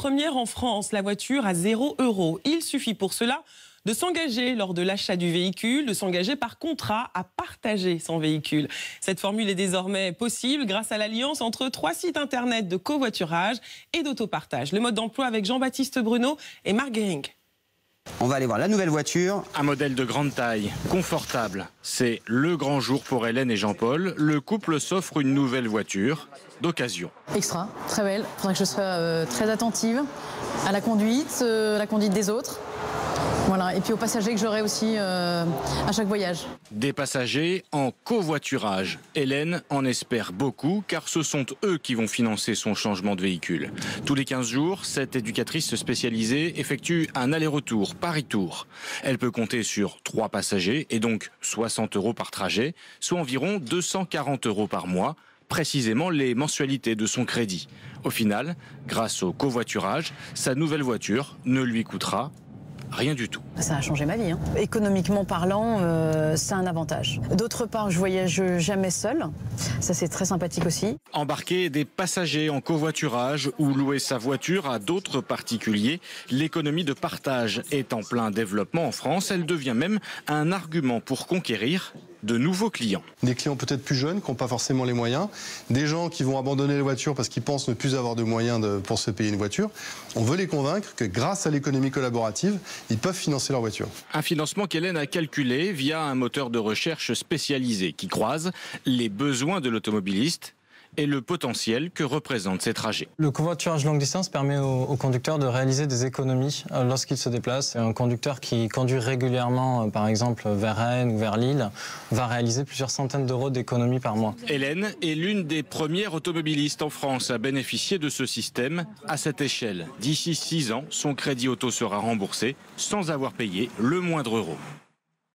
première en France, la voiture à 0 €. Il suffit pour cela de s'engager lors de l'achat du véhicule, de s'engager par contrat à partager son véhicule. Cette formule est désormais possible grâce à l'alliance entre 3 sites internet de covoiturage et d'autopartage. Le mode d'emploi avec Jean-Baptiste Bruno et Marc Guéring. On va aller voir la nouvelle voiture. Un modèle de grande taille, confortable. C'est le grand jour pour Hélène et Jean-Paul. Le couple s'offre une nouvelle voiture d'occasion. Extra, très belle. Il faudrait que je sois très attentive à la conduite des autres. Voilà. Et puis aux passagers que j'aurai aussi à chaque voyage. Des passagers en covoiturage. Hélène en espère beaucoup car ce sont eux qui vont financer son changement de véhicule. Tous les 15 jours, cette éducatrice spécialisée effectue un aller-retour Paris-Tours. Elle peut compter sur 3 passagers et donc 60 € par trajet, soit environ 240 € par mois, précisément les mensualités de son crédit. Au final, grâce au covoiturage, sa nouvelle voiture ne lui coûtera rien du tout. Ça a changé ma vie. Économiquement parlant, c'est un avantage. D'autre part, je voyage jamais seule. Ça, c'est très sympathique aussi. Embarquer des passagers en covoiturage ou louer sa voiture à d'autres particuliers, l'économie de partage est en plein développement en France. Elle devient même un argument pour conquérir de nouveaux clients. Des clients peut-être plus jeunes qui n'ont pas forcément les moyens, des gens qui vont abandonner les voitures parce qu'ils pensent ne plus avoir de moyens pour se payer une voiture. On veut les convaincre que grâce à l'économie collaborative, ils peuvent financer leur voiture. Un financement qu'Hélène a calculé via un moteur de recherche spécialisé qui croise les besoins de l'automobiliste et le potentiel que représentent ces trajets. Le covoiturage longue distance permet aux conducteurs de réaliser des économies lorsqu'ils se déplacent. Un conducteur qui conduit régulièrement, par exemple vers Rennes ou vers Lille, va réaliser plusieurs centaines d'euros d'économies par mois. Hélène est l'une des premières automobilistes en France à bénéficier de ce système à cette échelle. D'ici 6 ans, son crédit auto sera remboursé sans avoir payé le moindre euro.